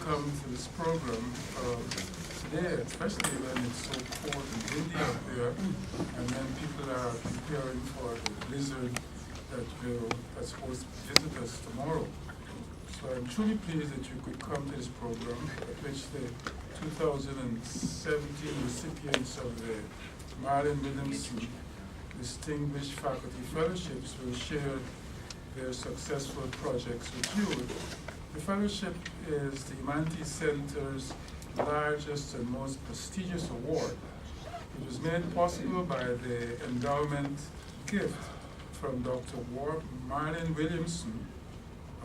come to this program today, especially when it's so cold and windy out there, and then people are preparing for the blizzard that's supposed to visit us tomorrow. So I'm truly pleased that you could come to this program, at which the 2017 recipients of the Marlin Williamson Distinguished Faculty Fellowships will share their successful projects with you. The fellowship is the Humanities Center's largest and most prestigious award. It was made possible by the endowment gift from Dr. Marlin Williamson,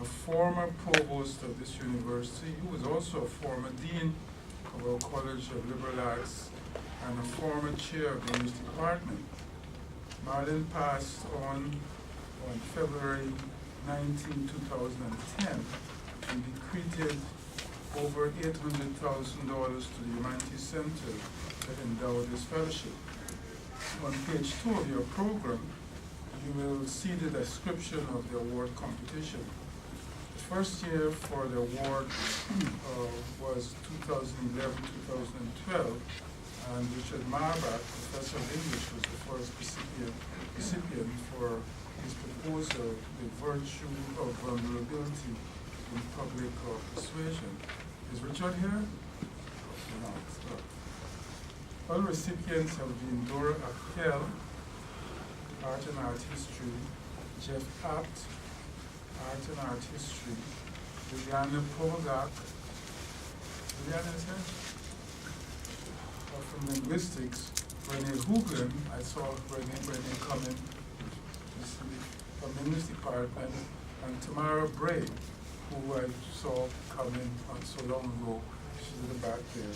a former provost of this university, who was also a former dean of our College of Liberal Arts and a former chair of the English department. Marlin passed on February 19, 2010, and bequeathed over $800,000 to the Humanities Center that endowed this fellowship. On page 2 of your program, you will see the description of the award competition. The first year for the award was 2011-2012, and Richard Marbach, professor of English, was the first recipient for his proposal, The Virtue of Vulnerability in Public Persuasion. Is Richard here? No, it's not. All recipients have been Dora Appel, Art and Art History, Jeff Apt, Art and Art History, Liliana Polak, Liliana is here? From linguistics, Renee Huglen, I saw Renee come in from the English department, and Tamara Bray, who I saw come in not so long ago. She's in the back there.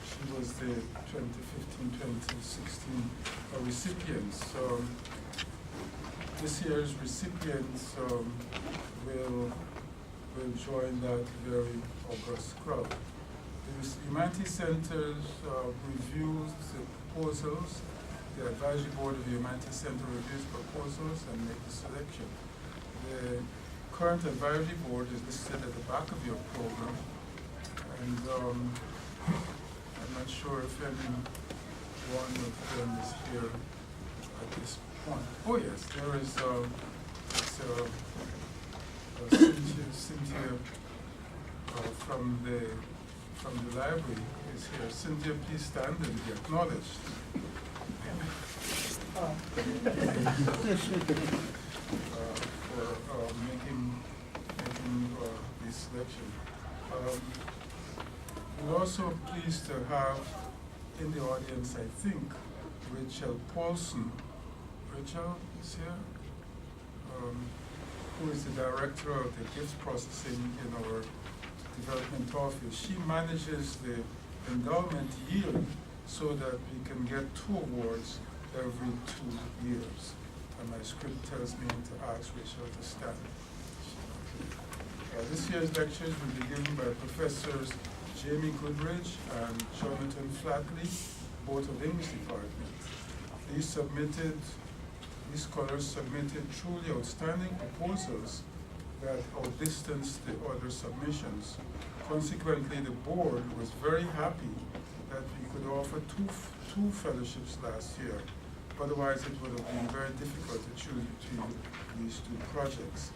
She was the 2015-2016 recipient. So this year's recipients will join that very august crowd. The Humanities Center reviews the proposals. The advisory board of the Humanities Center reviews proposals and make the selection. The current advisory board is listed at the back of your program, and I'm not sure if any one of them is here at this point. Oh yes, there is Cynthia from the library is here. Cynthia, please stand and be acknowledged. For making this selection. We're also pleased to have in the audience, I think, Rachel Paulson. Rachel is here, who is the director of the gifts processing in our development office. She manages the endowment yield so that we can get 2 awards every 2 years. And my script tells me to ask Rachel to stand. This year's lectures will be given by Professors Jaime Goodrich and Jonathan Flatley, both of the English department. These scholars submitted truly outstanding proposals that outdistanced the other submissions. Consequently, the board was very happy that we could offer two fellowships last year. Otherwise, it would have been very difficult to choose between these 2 projects.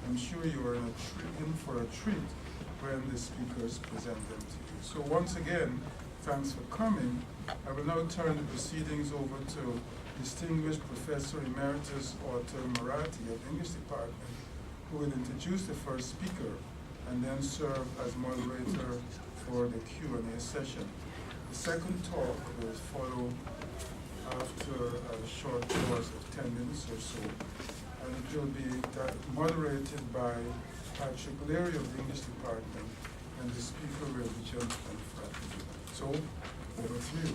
I'm sure you are in for a treat when the speakers present them to you. So once again, thanks for coming. I will now turn the proceedings over to Distinguished Professor Emeritus Arthur Marathi of the English Department, who will introduce the first speaker and then serve as moderator for the Q&A session. The second talk will follow after a short pause of 10 minutes or so, and it will be moderated by Patrick Leary of the English Department, and the speaker will be Jonathan Flatley. So, over to you.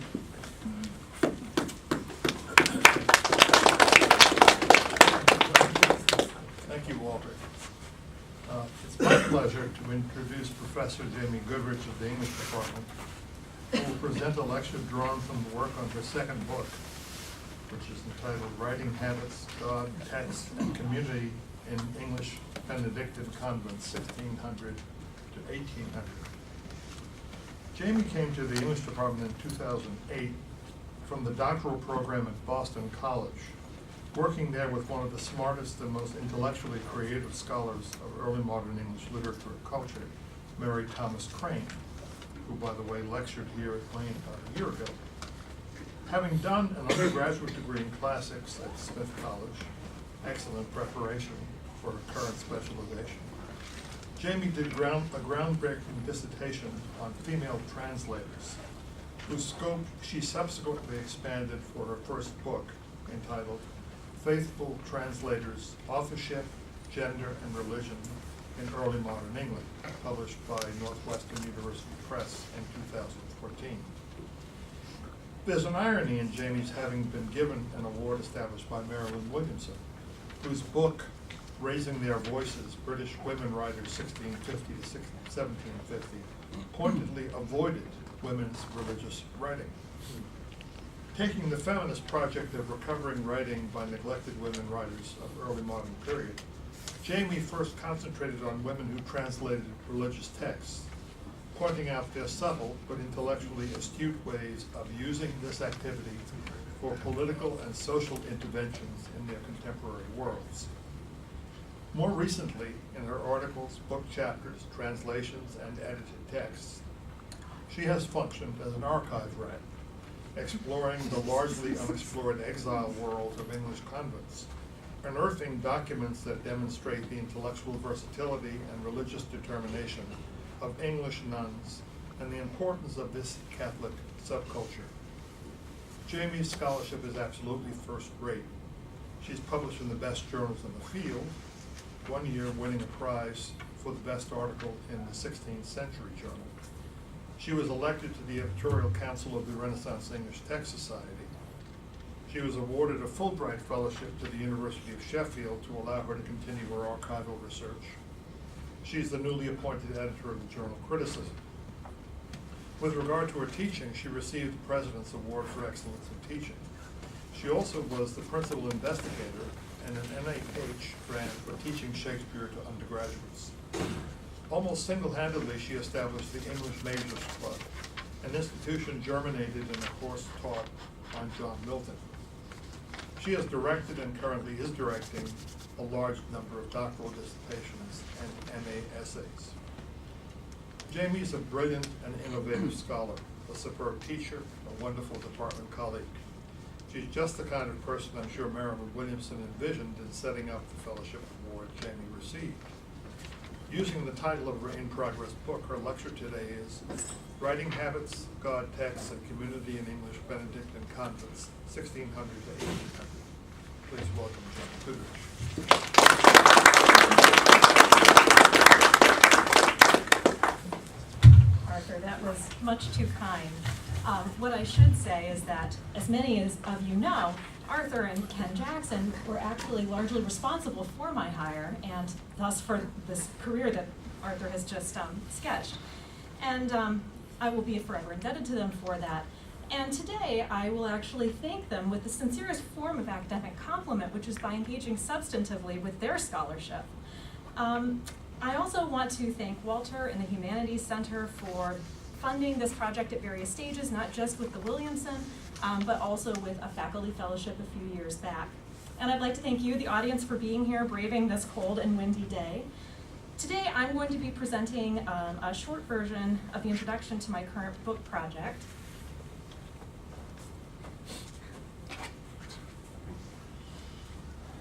Thank you, Walter. It's my pleasure to introduce Professor Jaime Goodrich of the English Department, who will present a lecture drawn from the work on her second book, which is entitled Writing Habits, God, Text, and Community in English Benedictine Convents, 1600 to to 1800. Jaime came to the English department in 2008 from the doctoral program at Boston College, working there with one of the smartest and most intellectually creative scholars of early modern English literature and culture, Mary Thomas Crane, who, by the way, lectured here at Wayne about a year ago. Having done an undergraduate degree in classics at Smith College, excellent preparation for her current specialization, Jaime did a groundbreaking dissertation on female translators, whose scope she subsequently expanded for her first book, entitled Faithful Translators, Authorship, Gender, and Religion in Early Modern England, published by Northwestern University Press in 2014. There's an irony in Jaime's having been given an award established by Marilyn Williamson, whose book, Raising Their Voices, British Women Writers 1650 to 1750, pointedly avoided women's religious writing. Taking the feminist project of recovering writing by neglected women writers of early modern period, Jaime first concentrated on women who translated religious texts, pointing out their subtle but intellectually astute ways of using this activity for political and social interventions in their contemporary worlds. More recently, in her articles, book chapters, translations, and edited texts, she has functioned as an archive rat, exploring the largely unexplored exile world of English convents, unearthing documents that demonstrate the intellectual versatility and religious determination of English nuns and the importance of this Catholic subculture. Jaime's scholarship is absolutely first-rate. She's published in the best journals in the field, one year winning a prize for the best article in the 16th Century Journal. She was elected to the editorial council of the Renaissance English Text Society. She was awarded a Fulbright Fellowship to the University of Sheffield to allow her to continue her archival research. She's the newly appointed editor of the journal Criticism. With regard to her teaching, she received the President's Award for Excellence in Teaching. She also was the principal investigator and an NIH grant for teaching Shakespeare to undergraduates. Almost single-handedly, she established the English Majors Club, an institution germinated in a course taught on John Milton. She has directed and currently is directing a large number of doctoral dissertations and MA essays. Jaime is a brilliant and innovative scholar, a superb teacher, a wonderful department colleague. She's just the kind of person I'm sure Marilyn Williamson envisioned in setting up the fellowship award Jaime received. Using the title of her in-progress book, her lecture today is Writing Habits, God Texts, and Community in English Benedictine Convents, 1600 to 1800. Please welcome Jaime Goodrich. Arthur, that was much too kind. What I should say is that, as many of you know, Arthur and Ken Jackson were actually largely responsible for my hire, and thus for this career that Arthur has just sketched. And I will be forever indebted to them for that. And today, I will actually thank them with the sincerest form of academic compliment, which is by engaging substantively with their scholarship. I also want to thank Walter and the Humanities Center for funding this project at various stages, not just with the Williamson, but also with a faculty fellowship a few years back. And I'd like to thank you, the audience, for being here, braving this cold and windy day. Today, I'm going to be presenting a short version of the introduction to my current book project.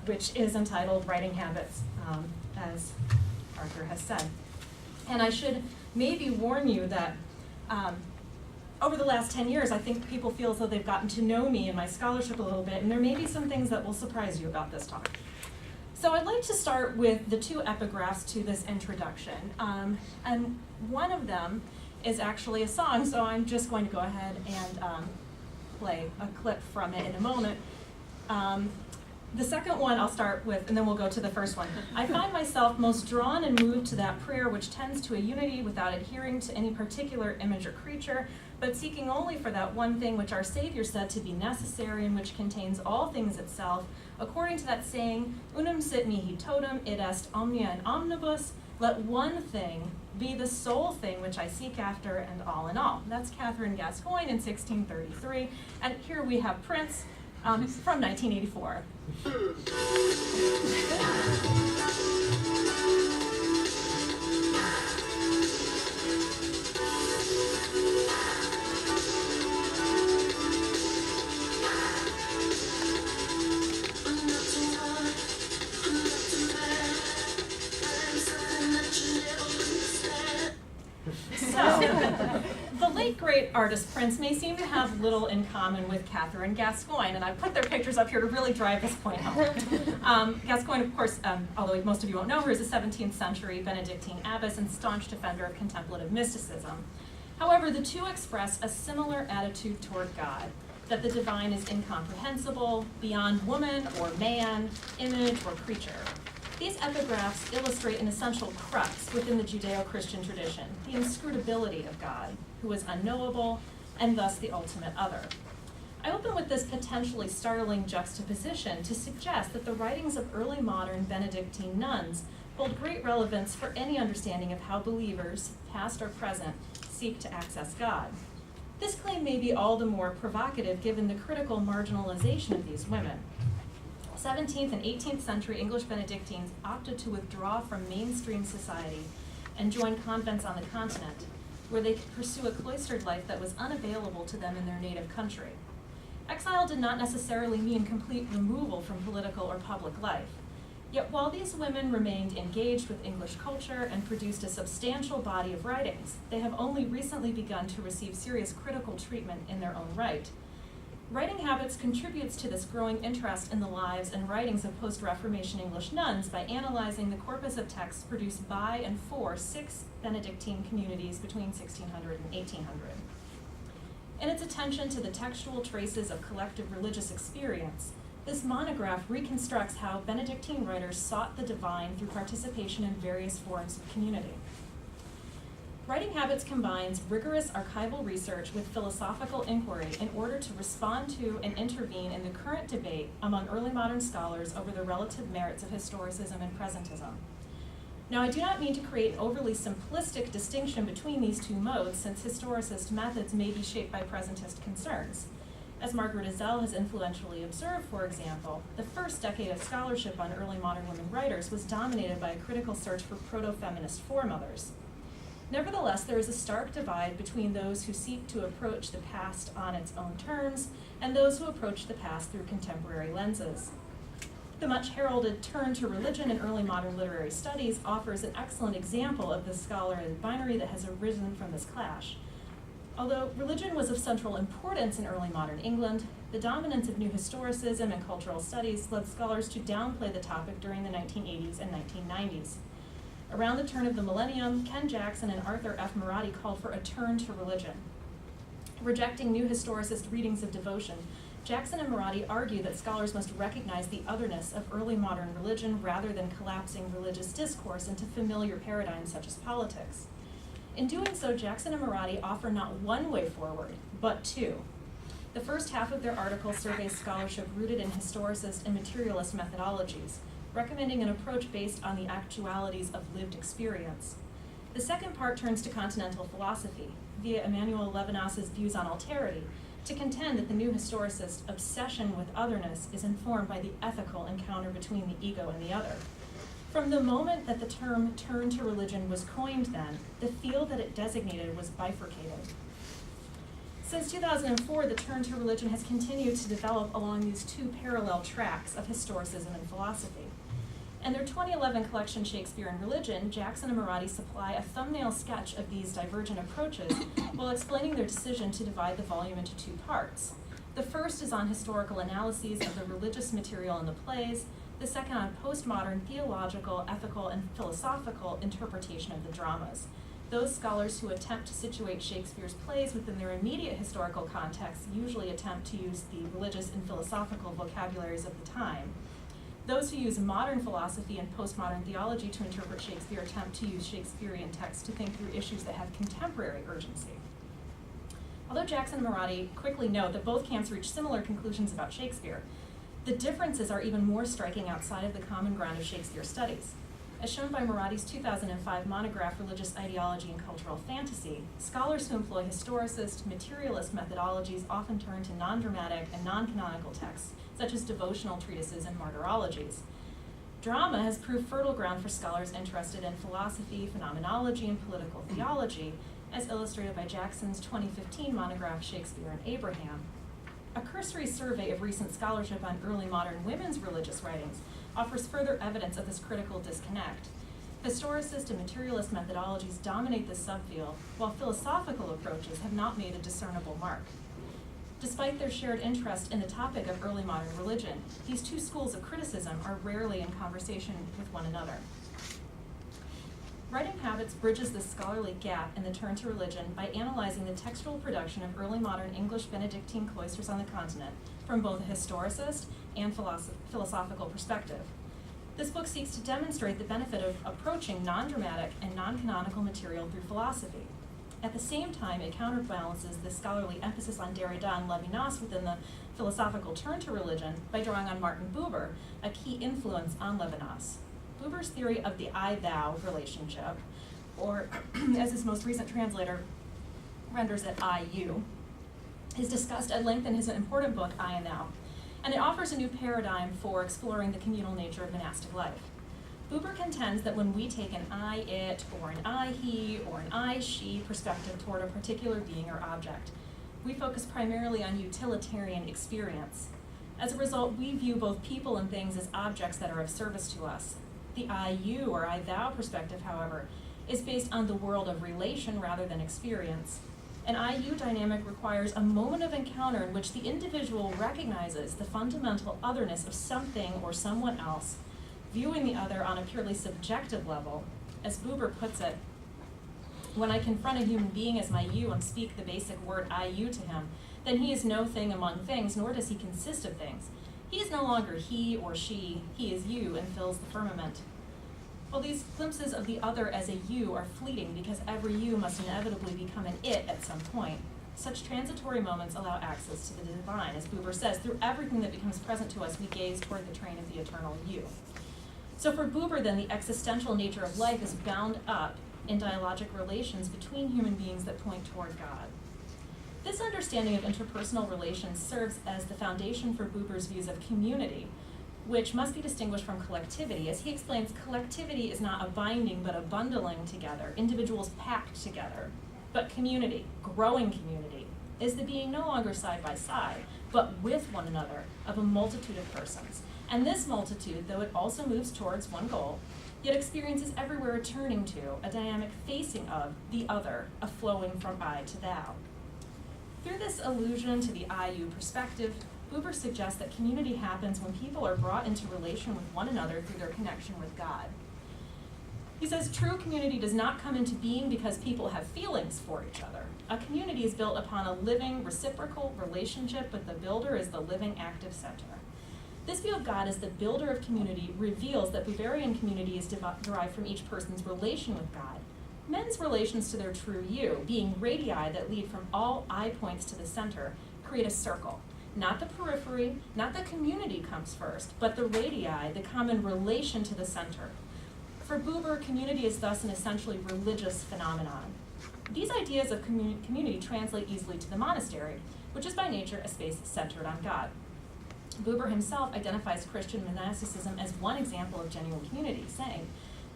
Which is entitled Writing Habits, as Arthur has said. And I should maybe warn you that over the last 10 years, I think people feel as though they've gotten to know me and my scholarship a little bit, and there may be some things that will surprise you about this talk. So I'd like to start with the two epigraphs to this introduction. And one of them is actually a song, so I'm just going to go ahead and play a clip from it in a moment. The second one I'll start with, and then we'll go to the first one. I find myself most drawn and moved to that prayer which tends to a unity without adhering to any particular image or creature, but seeking only for that one thing which our Savior said to be necessary and which contains all things itself, according to that saying, unum sit mihi totum, id est omnia in omnibus, Let one thing be the sole thing which I seek after and all in all. That's Catherine Gascoigne in 1633. And here we have prints from 1984. The late great artist Prince may seem to have little in common with Catherine Gascoigne, and I put their pictures up here to really drive this point home. Gascoigne, of course, although most of you won't know her, is a 17th century Benedictine abbess and staunch defender of contemplative mysticism. However, the two express a similar attitude toward God, that the divine is incomprehensible, beyond woman or man, image or creature. These epigraphs illustrate an essential crux within the Judeo-Christian tradition, the inscrutability of God, who is unknowable and thus the ultimate other. I open with this potentially startling juxtaposition to suggest that the writings of early modern Benedictine nuns hold great relevance for any understanding of how believers, past or present, seek to access God. This claim may be all the more provocative given the critical marginalization of these women. 17th and 18th century English Benedictines opted to withdraw from mainstream society and join convents on the continent, where they could pursue a cloistered life that was unavailable to them in their native country. Exile did not necessarily mean complete removal from political or public life. Yet while these women remained engaged with English culture and produced a substantial body of writings, they have only recently begun to receive serious critical treatment in their own right. Writing habits contributes to this growing interest in the lives and writings of post-Reformation English nuns by analyzing the corpus of texts produced by and for 6 Benedictine communities between 1600 and 1800. In its attention to the textual traces of collective religious experience, this monograph reconstructs how Benedictine writers sought the divine through participation in various forms of community. Writing Habits combines rigorous archival research with philosophical inquiry in order to respond to and intervene in the current debate among early modern scholars over the relative merits of historicism and presentism. Now, I do not mean to create an overly simplistic distinction between these two modes, since historicist methods may be shaped by presentist concerns. As Margaret Ezell has influentially observed, for example, the first decade of scholarship on early modern women writers was dominated by a critical search for proto-feminist foremothers. Nevertheless, there is a stark divide between those who seek to approach the past on its own terms and those who approach the past through contemporary lenses. The much heralded turn to religion in early modern literary studies offers an excellent example of the scholarly binary that has arisen from this clash. Although religion was of central importance in early modern England, the dominance of new historicism and cultural studies led scholars to downplay the topic during the 1980s and 1990s. Around the turn of the millennium, Ken Jackson and Arthur F. Marotti called for a turn to religion. Rejecting new historicist readings of devotion, Jackson and Marotti argue that scholars must recognize the otherness of early modern religion rather than collapsing religious discourse into familiar paradigms such as politics. In doing so, Jackson and Marotti offer not one way forward, but two. The first half of their article surveys scholarship rooted in historicist and materialist methodologies, recommending an approach based on the actualities of lived experience. The second part turns to Continental Philosophy, via Emmanuel Levinas's views on alterity, to contend that the new historicist obsession with otherness is informed by the ethical encounter between the ego and the other. From the moment that the term turn to religion was coined then, the field that it designated was bifurcated. Since 2004, the turn to religion has continued to develop along these two parallel tracks of historicism and philosophy. In their 2011 collection, Shakespeare and Religion, Jackson and Marotti supply a thumbnail sketch of these divergent approaches while explaining their decision to divide the volume into two parts. The first is on historical analyses of the religious material in the plays, the second on postmodern theological, ethical, and philosophical interpretation of the dramas. Those scholars who attempt to situate Shakespeare's plays within their immediate historical context usually attempt to use the religious and philosophical vocabularies of the time. Those who use modern philosophy and postmodern theology to interpret Shakespeare attempt to use Shakespearean text to think through issues that have contemporary urgency. Although Jackson and Marotti quickly note that both camps reach similar conclusions about Shakespeare, the differences are even more striking outside of the common ground of Shakespeare studies. As shown by Maradi's 2005 monograph, Religious Ideology and Cultural Fantasy, scholars who employ historicist, materialist methodologies often turn to non-dramatic and non-canonical texts, such as devotional treatises and martyrologies. Drama has proved fertile ground for scholars interested in philosophy, phenomenology, and political theology, as illustrated by Jackson's 2015 monograph, Shakespeare and Abraham. A cursory survey of recent scholarship on early modern women's religious writings offers further evidence of this critical disconnect. Historicist and materialist methodologies dominate this subfield, while philosophical approaches have not made a discernible mark. Despite their shared interest in the topic of early modern religion, these two schools of criticism are rarely in conversation with one another. Writing Habits bridges this scholarly gap in the turn to religion by analyzing the textual production of early modern English Benedictine cloisters on the continent from both a historicist and philosophical perspective. This book seeks to demonstrate the benefit of approaching non-dramatic and non-canonical material through philosophy. At the same time, it counterbalances the scholarly emphasis on Derrida and Levinas within the philosophical turn to religion by drawing on Martin Buber, a key influence on Levinas. Buber's theory of the I-thou relationship, or as his most recent translator renders it, I-you, is discussed at length in his important book, I and Thou, and it offers a new paradigm for exploring the communal nature of monastic life. Buber contends that when we take an I-it, or an I-he, or an I-she perspective toward a particular being or object, we focus primarily on utilitarian experience. As a result, we view both people and things as objects that are of service to us. The I-you or I-thou perspective, however, is based on the world of relation rather than experience. An I-you dynamic requires a moment of encounter in which the individual recognizes the fundamental otherness of something or someone else, viewing the other on a purely subjective level. As Buber puts it, when I confront a human being as my you and speak the basic word I-you to him, then he is no thing among things, nor does he consist of things. He is no longer he or she, he is you and fills the firmament. While these glimpses of the other as a you are fleeting because every you must inevitably become an it at some point, such transitory moments allow access to the divine. As Buber says, through everything that becomes present to us, we gaze toward the train of the eternal you. So for Buber, then, the existential nature of life is bound up in dialogic relations between human beings that point toward God. This understanding of interpersonal relations serves as the foundation for Buber's views of community, which must be distinguished from collectivity. As he explains, collectivity is not a binding but a bundling together, individuals packed together. But community, growing community, is the being no longer side by side, but with one another of a multitude of persons. And this multitude, though it also moves towards one goal, yet experiences everywhere a turning to, a dynamic facing of the other, a flowing from I to thou. Through this allusion to the I-you perspective, Buber suggests that community happens when people are brought into relation with one another through their connection with God. He says true community does not come into being because people have feelings for each other. A community is built upon a living, reciprocal relationship, but the builder is the living, active center. This view of God as the builder of community reveals that Buberian community is derived from each person's relation with God. Men's relations to their true you, being radii that lead from all eye points to the center, create a circle. Not the periphery, not the community comes first, but the radii, the common relation to the center. For Buber, community is thus an essentially religious phenomenon. These ideas of community translate easily to the monastery, which is by nature a space centered on God. Buber himself identifies Christian monasticism as one example of genuine community, saying,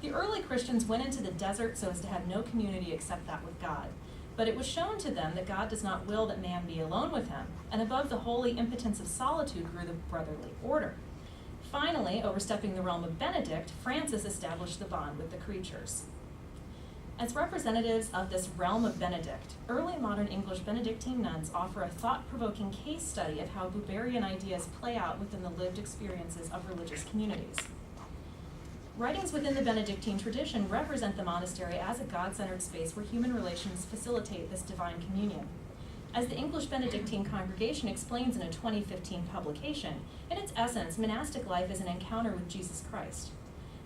"The early Christians went into the desert so as to have no community except that with God. But it was shown to them that God does not will that man be alone with him, and above the holy impotence of solitude grew the brotherly order." Finally, overstepping the realm of Benedict, Francis established the bond with the creatures. As representatives of this realm of Benedict, early modern English Benedictine nuns offer a thought-provoking case study of how Buberian ideas play out within the lived experiences of religious communities. Writings within the Benedictine tradition represent the monastery as a God-centered space where human relations facilitate this divine communion. As the English Benedictine congregation explains in a 2015 publication, in its essence, monastic life is an encounter with Jesus Christ.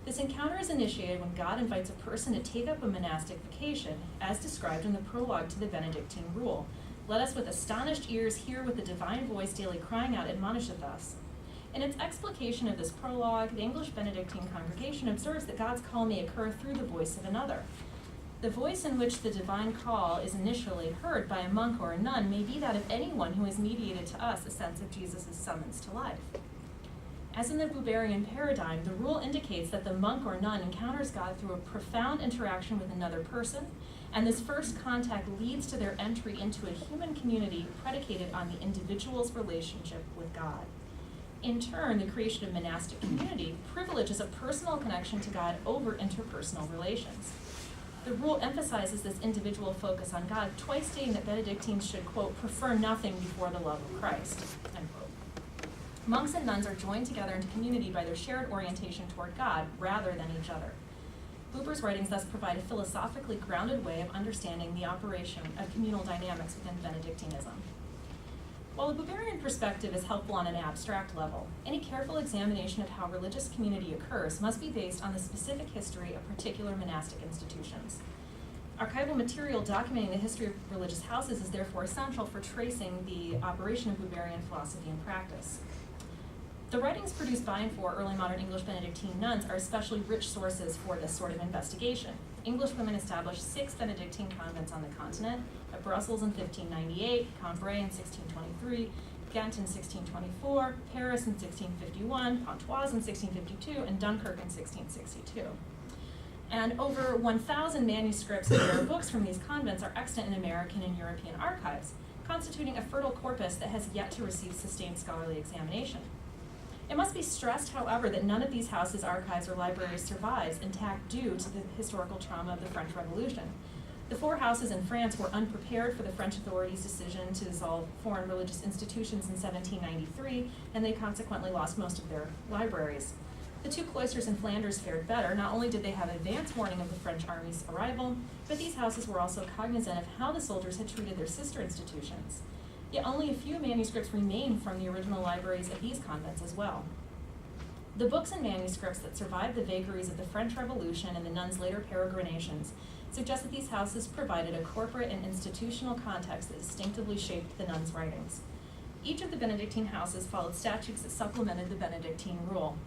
This encounter is initiated when God invites a person to take up a monastic vocation, as described in the prologue to the Benedictine rule. "Let us with astonished ears hear what the divine voice daily crying out admonisheth us." In its explication of this prologue, the English Benedictine congregation observes that God's call may occur through the voice of another. The voice in which the divine call is initially heard by a monk or a nun may be that of anyone who has mediated to us a sense of Jesus' summons to life. As in the Buberian paradigm, the rule indicates that the monk or nun encounters God through a profound interaction with another person, and this first contact leads to their entry into a human community predicated on the individual's relationship with God. In turn, the creation of monastic community privileges a personal connection to God over interpersonal relations. The rule emphasizes this individual focus on God, twice stating that Benedictines should, quote, prefer nothing before the love of Christ, end quote. Monks and nuns are joined together into community by their shared orientation toward God rather than each other. Buber's writings thus provide a philosophically grounded way of understanding the operation of communal dynamics within Benedictinism. While the Buberian perspective is helpful on an abstract level, any careful examination of how religious community occurs must be based on the specific history of particular monastic institutions. Archival material documenting the history of religious houses is therefore essential for tracing the operation of Buberian philosophy and practice. The writings produced by and for early modern English Benedictine nuns are especially rich sources for this sort of investigation. Englishwomen established 6 Benedictine convents on the continent, at Brussels in 1598, Cambrai in 1623, Ghent in 1624, Paris in 1651, Pontoise in 1652, and Dunkirk in 1662. And over 1,000 manuscripts and rare books from these convents are extant in American and European archives, constituting a fertile corpus that has yet to receive sustained scholarly examination. It must be stressed, however, that none of these houses, archives, or libraries survives intact due to the historical trauma of the French Revolution. The 4 houses in France were unprepared for the French authorities' decision to dissolve foreign religious institutions in 1793, and they consequently lost most of their libraries. The 2 cloisters in Flanders fared better. Not only did they have advance warning of the French army's arrival, but these houses were also cognizant of how the soldiers had treated their sister institutions. Yet only a few manuscripts remain from the original libraries of these convents as well. The books and manuscripts that survived the vagaries of the French Revolution and the nuns' later peregrinations suggest that these houses provided a corporate and institutional context that distinctively shaped the nuns' writings. Each of the Benedictine houses followed statutes that supplemented the Benedictine rule.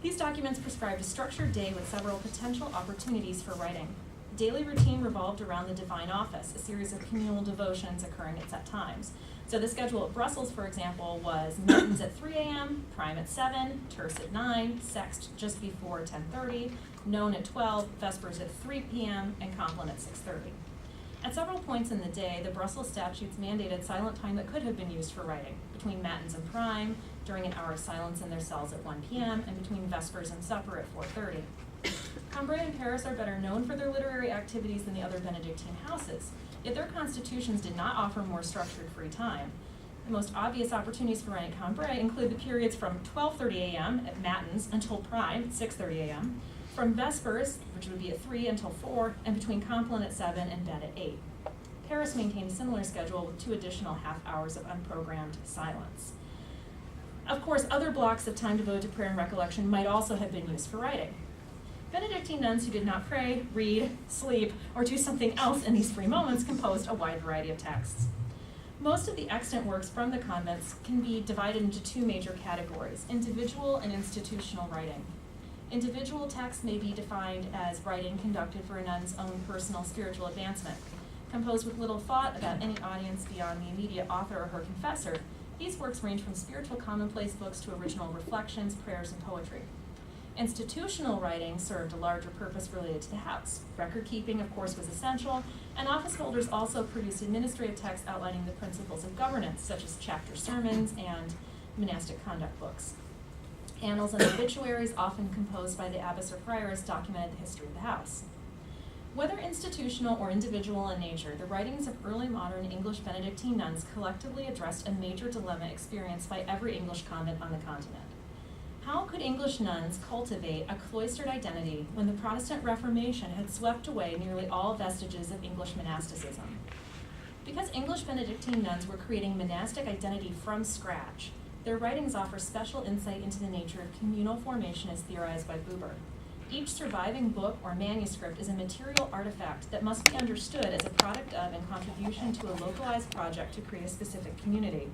These documents prescribed a structured day with several potential opportunities for writing. Daily routine revolved around the divine office, a series of communal devotions occurring at set times. So the schedule at Brussels, for example, was matins at 3 a.m., prime at 7, terce at 9, sext just before 10:30, none at 12, vespers at 3 p.m., and compline at 6:30. At several points in the day, the Brussels statutes mandated silent time that could have been used for writing, between matins and prime, during an hour of silence in their cells at 1 p.m., and between vespers and supper at 4:30. Cambrai and Paris are better known for their literary activities than the other Benedictine houses, yet their constitutions did not offer more structured free time. The most obvious opportunities for writing Cambrai include the periods from 12:30 a.m. at matins until prime at 6:30 a.m., from vespers, which would be at 3 until 4, and between compline at 7 and bed at 8. Paris maintained a similar schedule with 2 additional half hours of unprogrammed silence. Of course, other blocks of time devoted to prayer and recollection might also have been used for writing. Benedictine nuns who did not pray, read, sleep, or do something else in these free moments composed a wide variety of texts. Most of the extant works from the convents can be divided into 2 major categories: individual and institutional writing. Individual texts may be defined as writing conducted for a nun's own personal spiritual advancement. Composed with little thought about any audience beyond the immediate author or her confessor, these works range from spiritual commonplace books to original reflections, prayers, and poetry. Institutional writing served a larger purpose related to the house. Record keeping, of course, was essential, and office holders also produced administrative texts outlining the principles of governance, such as chapter sermons and monastic conduct books. Annals and obituaries, often composed by the abbess or prioress, documented the history of the house. Whether institutional or individual in nature, the writings of early modern English Benedictine nuns collectively addressed a major dilemma experienced by every English convent on the continent. How could English nuns cultivate a cloistered identity when the Protestant Reformation had swept away nearly all vestiges of English monasticism? Because English Benedictine nuns were creating monastic identity from scratch, their writings offer special insight into the nature of communal formation as theorized by Buber. Each surviving book or manuscript is a material artifact that must be understood as a product of and contribution to a localized project to create a specific community.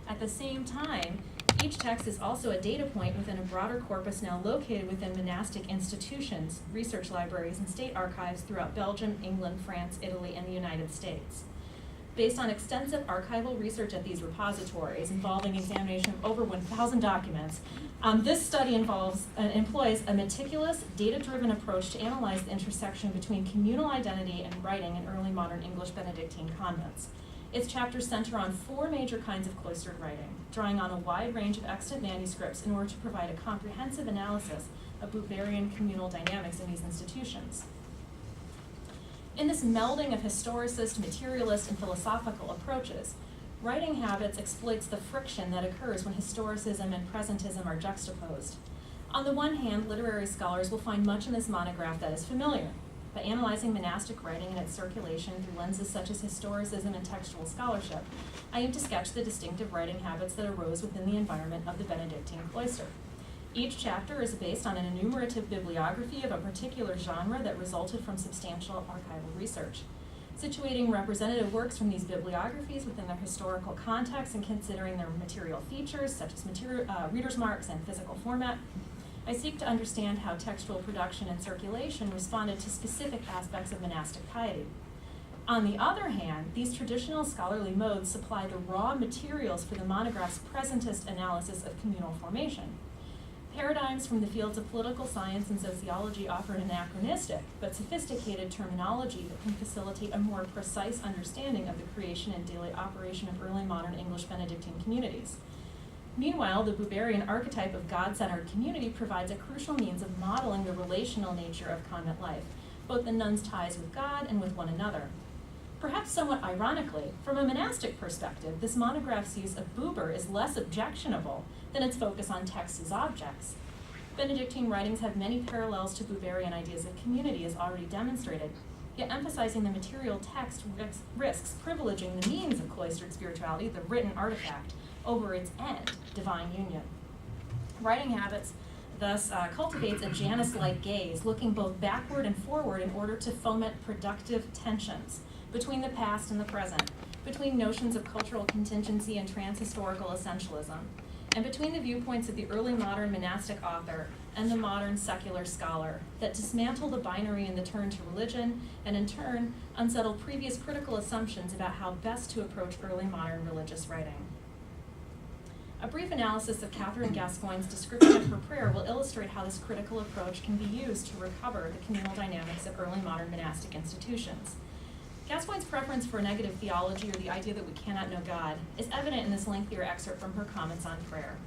At the same time, Each text is also a data point within a broader corpus now located within monastic institutions, research libraries, and state archives throughout Belgium, England, France, Italy, and the United States. Based on extensive archival research at these repositories involving examination of over 1,000 documents, this study employs a meticulous, data-driven approach to analyze the intersection between communal identity and writing in early modern English Benedictine convents. Its chapters center on 4 major kinds of cloistered writing, drawing on a wide range of extant manuscripts in order to provide a comprehensive analysis of Buberian communal dynamics in these institutions. In this melding of historicist, materialist, and philosophical approaches, Writing Habits exploits the friction that occurs when historicism and presentism are juxtaposed. On the one hand, literary scholars will find much in this monograph that is familiar. By analyzing monastic writing and its circulation through lenses such as historicism and textual scholarship, I aim to sketch the distinctive writing habits that arose within the environment of the Benedictine cloister. Each chapter is based on an enumerative bibliography of a particular genre that resulted from substantial archival research. Situating representative works from these bibliographies within their historical context and considering their material features, such as reader's marks and physical format, I seek to understand how textual production and circulation responded to specific aspects of monastic piety. On the other hand, these traditional scholarly modes supply the raw materials for the monograph's presentist analysis of communal formation. Paradigms from the fields of political science and sociology offer an anachronistic but sophisticated terminology that can facilitate a more precise understanding of the creation and daily operation of early modern English Benedictine communities. Meanwhile, the Buberian archetype of God-centered community provides a crucial means of modeling the relational nature of convent life, both the nuns' ties with God and with one another. Perhaps somewhat ironically, from a monastic perspective, this monograph's use of Buber is less objectionable than its focus on text as objects. Benedictine writings have many parallels to Buberian ideas of community, as already demonstrated, yet emphasizing the material text risks privileging the means of cloistered spirituality, the written artifact, over its end, divine union. Writing Habits thus cultivates a Janus-like gaze, looking both backward and forward in order to foment productive tensions between the past and the present, between notions of cultural contingency and transhistorical essentialism, and between the viewpoints of the early modern monastic author and the modern secular scholar that dismantle the binary in the turn to religion and in turn unsettle previous critical assumptions about how best to approach early modern religious writing. A brief analysis of Catherine Gascoigne's description of her prayer will illustrate how this critical approach can be used to recover the communal dynamics of early modern monastic institutions. Gascoigne's preference for negative theology, or the idea that we cannot know God, is evident in this lengthier excerpt from her comments on prayer.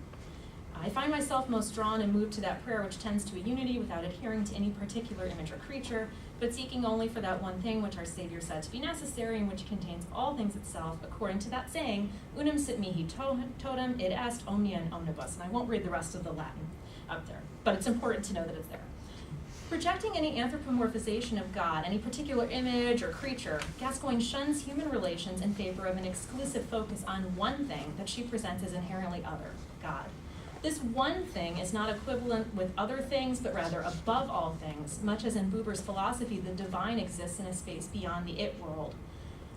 I find myself most drawn and moved to that prayer which tends to a unity without adhering to any particular image or creature, but seeking only for that one thing which our Savior said to be necessary and which contains all things itself, according to that saying, unum sit mihi totum, id est omnia in omnibus. And I won't read the rest of the Latin up there, but it's important to know that it's there. Rejecting any anthropomorphization of God, any particular image or creature, Gascoigne shuns human relations in favor of an exclusive focus on one thing that she presents as inherently other, God. This one thing is not equivalent with other things, but rather above all things, much as in Buber's philosophy, the divine exists in a space beyond the it world.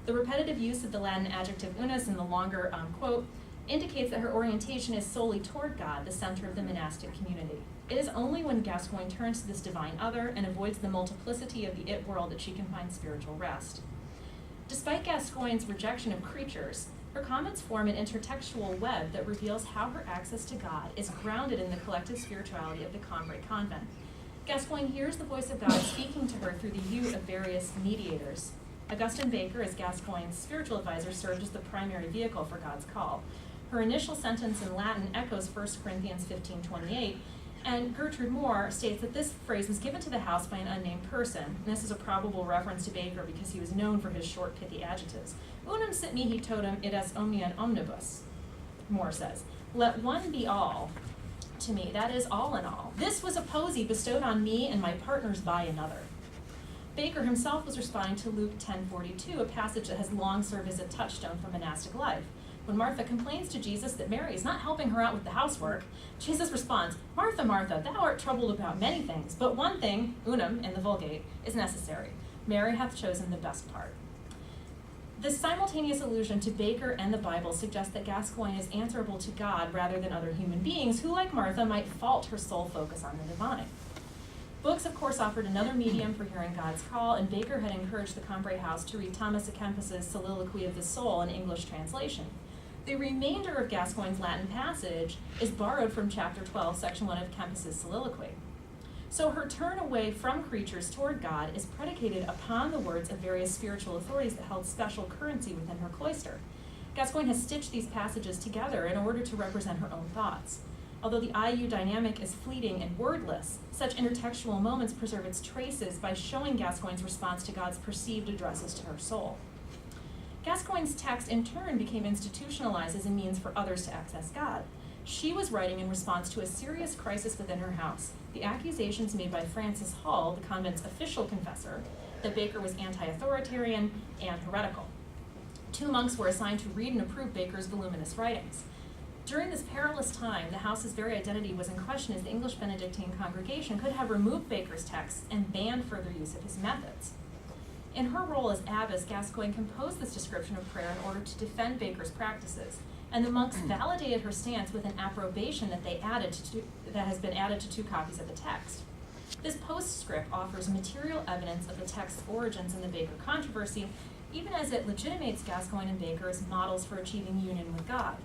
The repetitive use of the Latin adjective unus in the longer quote indicates that her orientation is solely toward God, the center of the monastic community. It is only when Gascoigne turns to this divine other and avoids the multiplicity of the it world that she can find spiritual rest. Despite Gascoigne's rejection of creatures, her comments form an intertextual web that reveals how her access to God is grounded in the collective spirituality of the Cambrai convent. Gascoigne hears the voice of God speaking to her through the use of various mediators. Augustine Baker, as Gascoigne's spiritual advisor, served as the primary vehicle for God's call. Her initial sentence in Latin echoes 1 Corinthians 15:28, and Gertrude Moore states that this phrase was given to the house by an unnamed person. And this is a probable reference to Baker because he was known for his short, pithy adjectives. Unum sit mihi totum, id est omnia in omnibus, Moore says. Let one be all to me, that is all in all. This was a posy bestowed on me and my partners by another. Baker himself was responding to Luke 10:42, a passage that has long served as a touchstone for monastic life. When Martha complains to Jesus that Mary is not helping her out with the housework, Jesus responds, Martha, Martha, thou art troubled about many things, but one thing, unum in the Vulgate, is necessary. Mary hath chosen the best part. This simultaneous allusion to Baker and the Bible suggests that Gascoigne is answerable to God rather than other human beings who, like Martha, might fault her sole focus on the divine. Books, of course, offered another medium for hearing God's call, and Baker had encouraged the Cambrai House to read Thomas à Kempis's Soliloquy of the Soul in English translation. The remainder of Gascoigne's Latin passage is borrowed from chapter 12, section 1 of Kempis's Soliloquy. So her turn away from creatures toward God is predicated upon the words of various spiritual authorities that held special currency within her cloister. Gascoigne has stitched these passages together in order to represent her own thoughts. Although the IU dynamic is fleeting and wordless, such intertextual moments preserve its traces by showing Gascoigne's response to God's perceived addresses to her soul. Gascoigne's text in turn became institutionalized as a means for others to access God. She was writing in response to a serious crisis within her house. The accusations made by Francis Hall, the convent's official confessor, that Baker was anti-authoritarian and heretical. 2 monks were assigned to read and approve Baker's voluminous writings. During this perilous time, the house's very identity was in question, as the English Benedictine congregation could have removed Baker's texts and banned further use of his methods. In her role as abbess, Gascoigne composed this description of prayer in order to defend Baker's practices, and the monks validated her stance with an approbation that has been added to 2 copies of the text. This postscript offers material evidence of the text's origins in the Baker controversy, even as it legitimates Gascoigne and Baker as models for achieving union with God.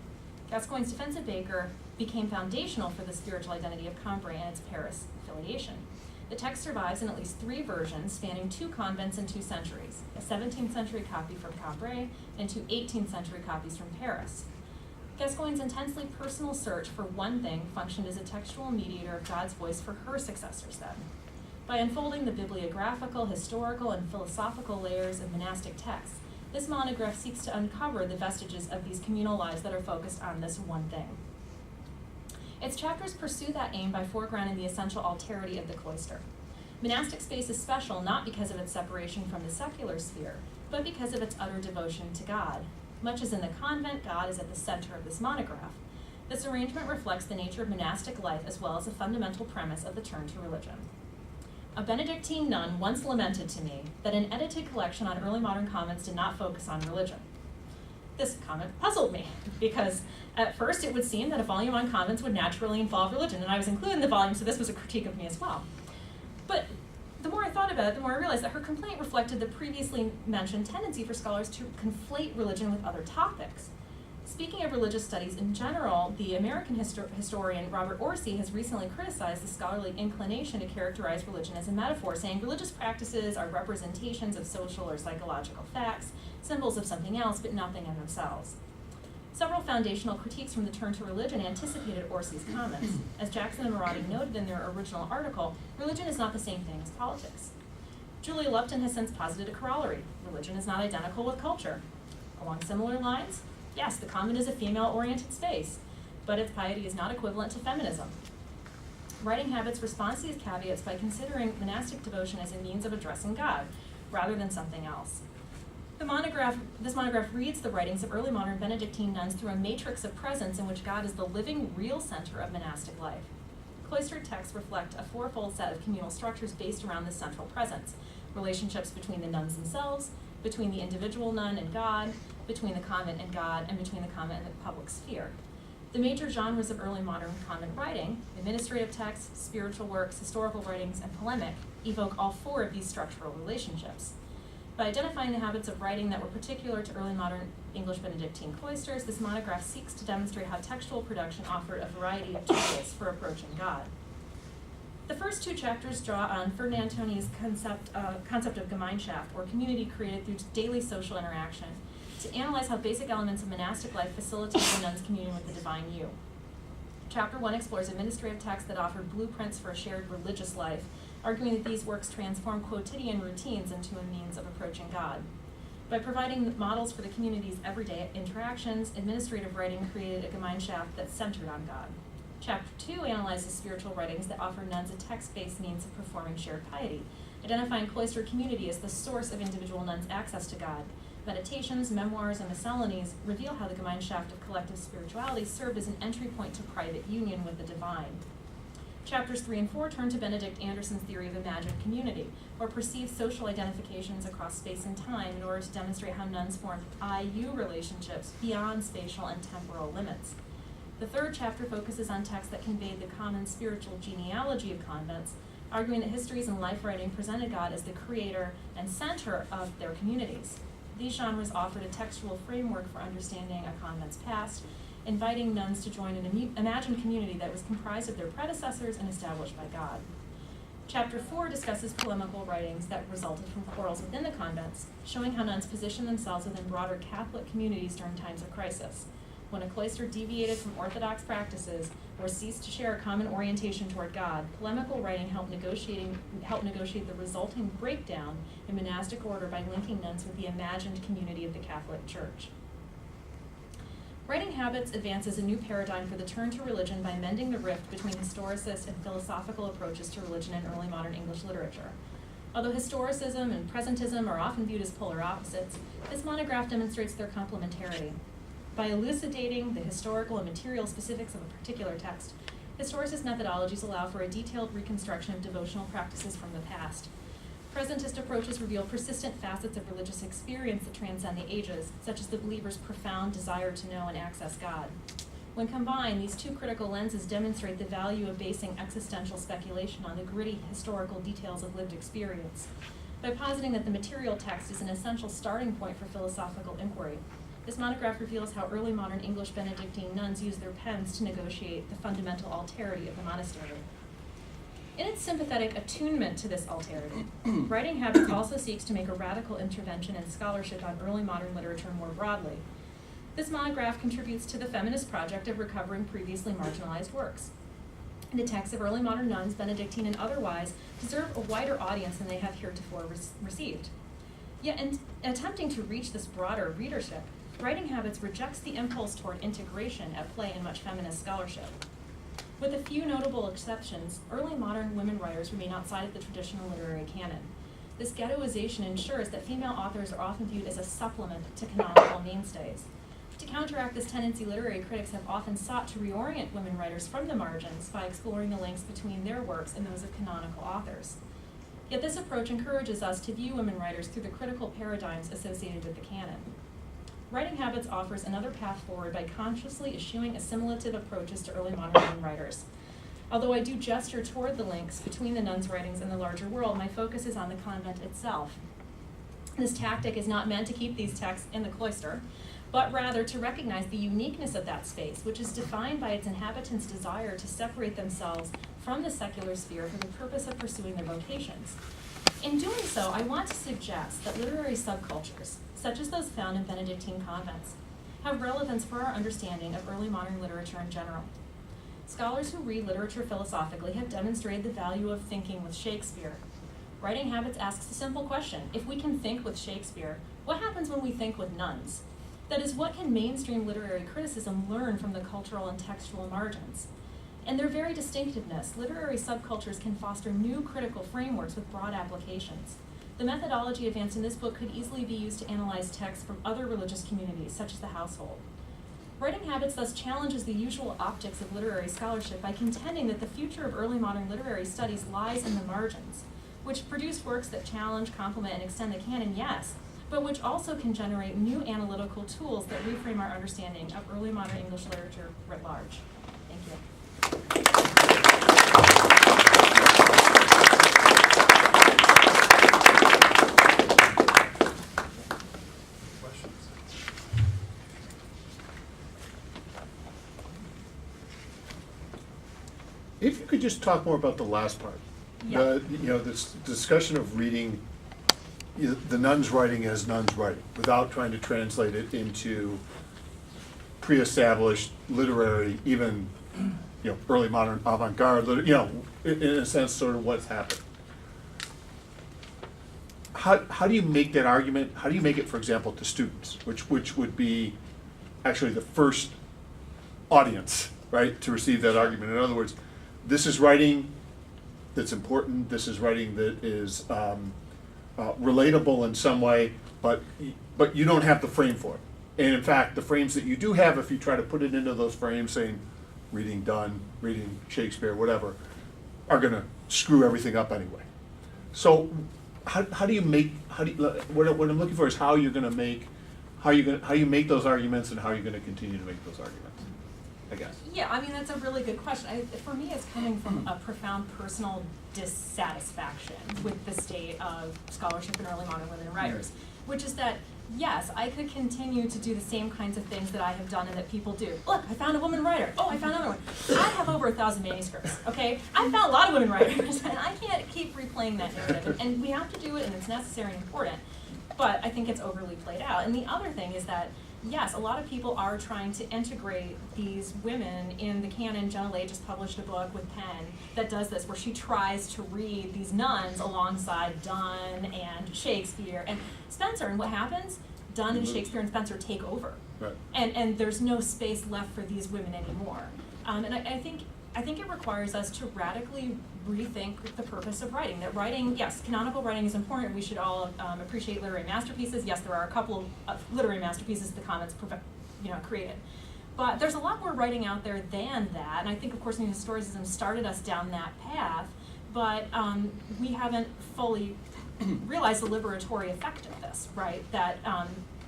Gascoigne's defense of Baker became foundational for the spiritual identity of Cambrai and its Paris affiliation. The text survives in at least 3 versions, spanning 2 convents and 2 centuries, a 17th century copy from Cambrai and 2 18th century copies from Paris. Gascoigne's intensely personal search for one thing functioned as a textual mediator of God's voice for her successors then. By unfolding the bibliographical, historical, and philosophical layers of monastic texts, this monograph seeks to uncover the vestiges of these communal lives that are focused on this one thing. Its chapters pursue that aim by foregrounding the essential alterity of the cloister. Monastic space is special not because of its separation from the secular sphere, but because of its utter devotion to God. Much as in the convent, God is at the center of this monograph. This arrangement reflects the nature of monastic life as well as a fundamental premise of the turn to religion. A Benedictine nun once lamented to me that an edited collection on early modern convents did not focus on religion. This comment puzzled me, because at first it would seem that a volume on convents would naturally involve religion, and I was included in the volume, so this was a critique of me as well. But the more I thought about it, the more I realized that her complaint reflected the previously mentioned tendency for scholars to conflate religion with other topics. Speaking of religious studies in general, the American historian Robert Orsi has recently criticized the scholarly inclination to characterize religion as a metaphor, saying religious practices are representations of social or psychological facts, symbols of something else, but nothing in themselves. Several foundational critiques from the turn to religion anticipated Orsi's comments. As Jackson and Marotti noted in their original article, religion is not the same thing as politics. Julia Lupton has since posited a corollary. Religion is not identical with culture. Along similar lines, yes, the convent is a female-oriented space, but its piety is not equivalent to feminism. Writing Habits responds to these caveats by considering monastic devotion as a means of addressing God, rather than something else. This monograph reads the writings of early modern Benedictine nuns through a matrix of presence in which God is the living, real center of monastic life. Cloistered texts reflect a 4-fold set of communal structures based around this central presence: relationships between the nuns themselves, between the individual nun and God, between the convent and God, and between the convent and the public sphere. The major genres of early modern convent writing, administrative texts, spiritual works, historical writings, and polemic, evoke all 4 of these structural relationships. By identifying the habits of writing that were particular to early modern English Benedictine cloisters, this monograph seeks to demonstrate how textual production offered a variety of tools for approaching God. The first 2 chapters draw on Ferdinand Toni's concept of Gemeinschaft, or community created through daily social interaction, to analyze how basic elements of monastic life facilitate the nun's communion with the divine you. Chapter 1 explores administrative texts that offer blueprints for a shared religious life, arguing that these works transform quotidian routines into a means of approaching God. By providing models for the community's everyday interactions, administrative writing created a Gemeinschaft that's centered on God. Chapter 2 analyzes spiritual writings that offer nuns a text-based means of performing shared piety, identifying cloistered community as the source of individual nuns' access to God. Meditations, memoirs, and miscellanies reveal how the Gemeinschaft of collective spirituality served as an entry point to private union with the divine. Chapters 3 and 4 turn to Benedict Anderson's theory of imagined community, or perceived social identifications across space and time in order to demonstrate how nuns formed I-you relationships beyond spatial and temporal limits. The third chapter focuses on texts that conveyed the common spiritual genealogy of convents, arguing that histories and life writing presented God as the creator and center of their communities. These genres offered a textual framework for understanding a convent's past, inviting nuns to join an imagined community that was comprised of their predecessors and established by God. Chapter 4 discusses polemical writings that resulted from quarrels within the convents, showing how nuns positioned themselves within broader Catholic communities during times of crisis. When a cloister deviated from orthodox practices or ceased to share a common orientation toward God, polemical writing helped negotiate the resulting breakdown in monastic order by linking nuns with the imagined community of the Catholic Church. Writing Habits advances a new paradigm for the turn to religion by mending the rift between historicist and philosophical approaches to religion in early modern English literature. Although historicism and presentism are often viewed as polar opposites, this monograph demonstrates their complementarity. By elucidating the historical and material specifics of a particular text, historicist methodologies allow for a detailed reconstruction of devotional practices from the past. Presentist approaches reveal persistent facets of religious experience that transcend the ages, such as the believer's profound desire to know and access God. When combined, these two critical lenses demonstrate the value of basing existential speculation on the gritty historical details of lived experience. By positing that the material text is an essential starting point for philosophical inquiry, this monograph reveals how early modern English Benedictine nuns used their pens to negotiate the fundamental alterity of the monastery. In its sympathetic attunement to this alterity, Writing Habits also seeks to make a radical intervention in scholarship on early modern literature more broadly. This monograph contributes to the feminist project of recovering previously marginalized works. The texts of early modern nuns, Benedictine and otherwise, deserve a wider audience than they have heretofore received. Yet in attempting to reach this broader readership, Writing Habits rejects the impulse toward integration at play in much feminist scholarship. With a few notable exceptions, early modern women writers remain outside of the traditional literary canon. This ghettoization ensures that female authors are often viewed as a supplement to canonical mainstays. To counteract this tendency, literary critics have often sought to reorient women writers from the margins by exploring the links between their works and those of canonical authors. Yet this approach encourages us to view women writers through the critical paradigms associated with the canon. Writing Habits offers another path forward by consciously eschewing assimilative approaches to early modern women writers. Although I do gesture toward the links between the nuns' writings and the larger world, my focus is on the convent itself. This tactic is not meant to keep these texts in the cloister, but rather to recognize the uniqueness of that space, which is defined by its inhabitants' desire to separate themselves from the secular sphere for the purpose of pursuing their vocations. In doing so, I want to suggest that literary subcultures, such as those found in Benedictine convents, have relevance for our understanding of early modern literature in general. Scholars who read literature philosophically have demonstrated the value of thinking with Shakespeare. Writing Habits asks a simple question: if we can think with Shakespeare, what happens when we think with nuns? That is, what can mainstream literary criticism learn from the cultural and textual margins? In their very distinctiveness, literary subcultures can foster new critical frameworks with broad applications. The methodology advanced in this book could easily be used to analyze texts from other religious communities, such as the household. Writing Habits thus challenges the usual optics of literary scholarship by contending that the future of early modern literary studies lies in the margins, which produce works that challenge, complement, and extend the canon, yes, but which also can generate new analytical tools that reframe our understanding of early modern English literature writ large. Thank you. If you could just talk more about the last part. Yeah. This discussion of reading the nuns writing as nuns writing, without trying to translate it into pre-established literary, even early modern avant-garde, in a sense, sort of what's happened. How do you make that argument? How do you make it, for example, to students, which would be actually the first audience, right, to receive that argument? In other words, this is writing that's important. This is writing that is relatable in some way, but you don't have the frame for it. And in fact, the frames that you do have, if you try to put it into those frames, saying reading Donne, reading Shakespeare, whatever, are going to screw everything up anyway. So how do you make, what I'm looking for is how you're going to make, how you make those arguments and how you're going to continue to make those arguments, I guess. Yeah, I mean, that's a really good question. For me, it's coming from a profound personal dissatisfaction with the state of scholarship in early modern women writers, which is that, yes, I could continue to do the same kinds of things that I have done and that people do. Look, I found a woman writer. Oh, I found another one. I have over 1,000 manuscripts, okay? I found a lot of women writers, and I can't keep replaying that narrative. And we have to do it, and it's necessary and important. But I think it's overly played out. And the other thing is that, yes, a lot of people are trying to integrate these women in the canon. Jenna Leigh just published a book with Penn that does this, where she tries to read these nuns alongside Donne and Shakespeare and Spencer. And what happens? Donne and Shakespeare and Spencer take over. Right. And there's no space left for these women anymore. And I think it requires us to radically rethink the purpose of writing. That writing, yes, canonical writing is important. We should all appreciate literary masterpieces. Yes, there are a couple of literary masterpieces the Commons created. But there's a lot more writing out there than that. And I think, of course, New Historicism started us down that path. But we haven't fully realized the liberatory effect of this, right? That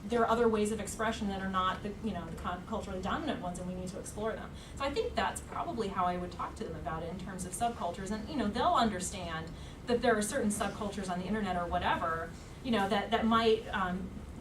there are other ways of expression that are not the culturally dominant ones, and we need to explore them. So I think that's probably how I would talk to them about it in terms of subcultures, and they'll understand that there are certain subcultures on the internet or whatever, that might,